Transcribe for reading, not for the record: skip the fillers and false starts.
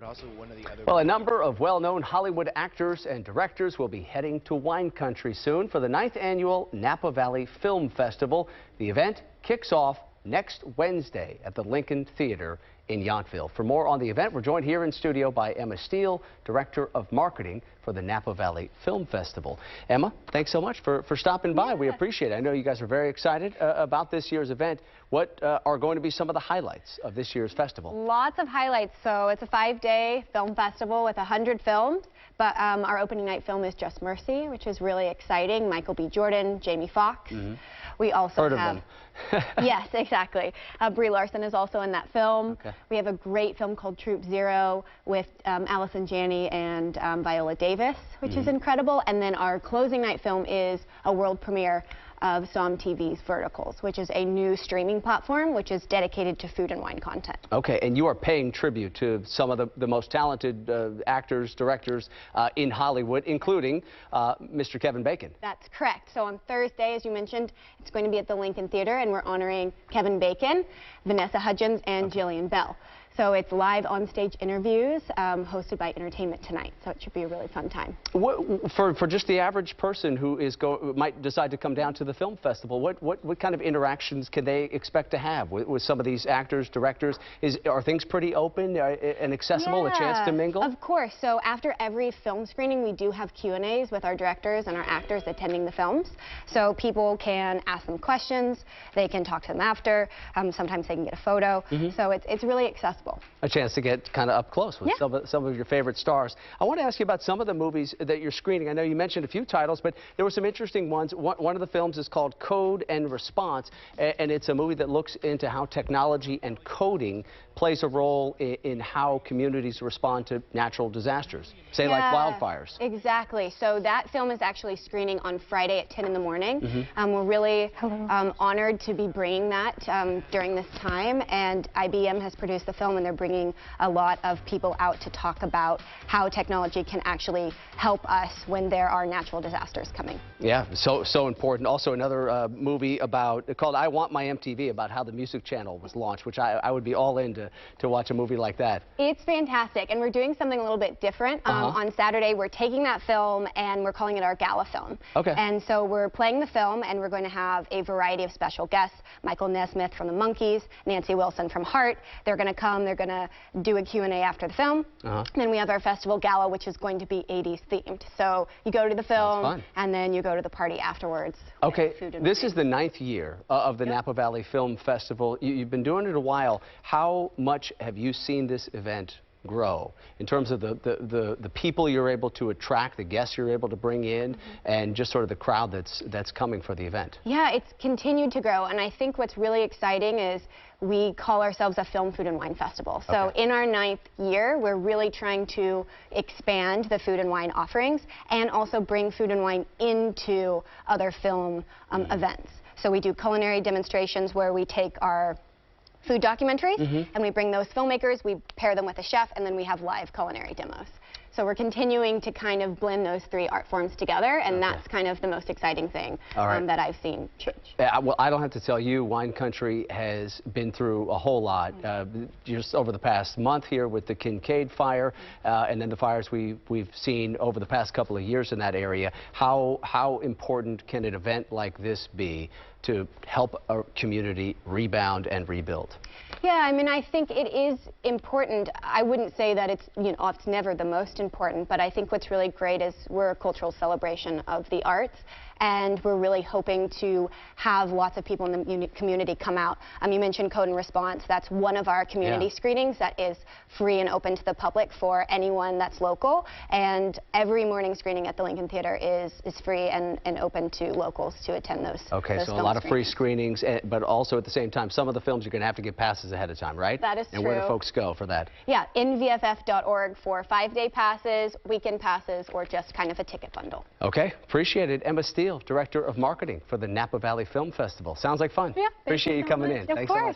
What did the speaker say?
but also one of the other... Well, a number of well-known Hollywood actors and directors will be heading to wine country soon for the 9th annual Napa Valley Film Festival. The event kicks off next Wednesday at the Lincoln Theater in Yountville. For more on the event, we're joined here in studio by Emma Steele, Director of Marketing for the Napa Valley Film Festival. Emma, thanks so much for stopping by. We appreciate it. I know you guys are very excited about this year's event. What are going to be some of the highlights of this year's festival? Lots of highlights. So it's a 5-day film festival with 100 films, but our opening night film is Just Mercy, which is really exciting. Michael B. Jordan, Jamie Foxx. We also Heard have... of them. Yes, exactly. Brie Larson is also in that film. Okay. We have a great film called Troop Zero with Allison Janney and Viola Davis, which is incredible. And then our closing night film is a world premiere of SOM TV's Verticals, which is a new streaming platform which is dedicated to food and wine content. Okay, and you are paying tribute to some of the most talented actors, directors in Hollywood, including Mr. Kevin Bacon. That's correct. So on Thursday, as you mentioned, it's going to be at the Lincoln Theater, and we're honoring Kevin Bacon, Vanessa Hudgens, and Jillian Bell. So it's live on-stage interviews hosted by Entertainment Tonight. So it should be a really fun time. For just the average person who might decide to come down to the film festival, what kind of interactions can they expect to have with some of these actors, directors? Are things pretty open and accessible, Yeah, a chance to mingle? Of course. So after every film screening, we do have Q&As with our directors and our actors attending the films. So people can ask them questions. They can talk to them after. Sometimes they can get a photo. So it's really accessible. A chance to get kind of up close with some of your favorite stars. I want to ask you about some of the movies that you're screening. I know you mentioned a few titles, but there were some interesting ones. One of the films is called Code and Response, and it's a movie that looks into how technology and coding plays a role in how communities respond to natural disasters, say like wildfires. Exactly. So that film is actually screening on Friday at 10 in the morning. We're really honored to be bringing that during this time, and IBM has produced the film, and they're bringing a lot of people out to talk about how technology can actually help us when there are natural disasters coming. Yeah, so important. Also another movie called I Want My MTV, about how the music channel was launched, which I would be all in to watch a movie like that. It's fantastic, and we're doing something a little bit different. On Saturday, we're taking that film and we're calling it our gala film. Okay. And so we're playing the film, and we're going to have a variety of special guests. Michael Nesmith from the Monkees, Nancy Wilson from Heart. They're going to come, they're going to do a Q&A after the film. Then we have our festival gala, which is going to be 80s themed. So you go to the film, and then you go to the party afterwards. Okay, this is the 9th year of the Napa Valley Film Festival. You've been doing it a while. How much have you seen this event grow in terms of the people you're able to attract, the guests you're able to bring in, and just sort of the crowd that's coming for the event? Yeah, it's continued to grow, and I think what's really exciting is we call ourselves a film, food, and wine festival. So in our 9th year, we're really trying to expand the food and wine offerings and also bring food and wine into other film events. So we do culinary demonstrations where we take our food documentaries, and we bring those filmmakers, we pair them with a chef, and then we have live culinary demos. So we're continuing to kind of blend those three art forms together, and that's kind of the most exciting thing that I've seen change. Well, I don't have to tell you, wine country has been through a whole lot just over the past month here with the Kincaid fire, and then the fires we've seen over the past couple of years in that area. How important can an event like this be to help a community rebound and rebuild? Yeah, I mean, I think it is important. I wouldn't say that it's, it's never the most important, but I think what's really great is we're a cultural celebration of the arts, and we're really hoping to have lots of people in the community come out. You mentioned Code and Response. That's one of our community screenings that is free and open to the public for anyone that's local, and every morning screening at the Lincoln Theater is free and open to locals to attend those. Okay, so a lot of free screenings, but also at the same time, some of the films you're going to have to get passes ahead of time, right? That is true. And where do folks go for that? Yeah, nvff.org for 5-day passes, weekend passes, or just kind of a ticket bundle. Okay, appreciate it. Emma Steele, Director of Marketing for the Napa Valley Film Festival. Sounds like fun. Yeah, appreciate you coming in. Of course. So much.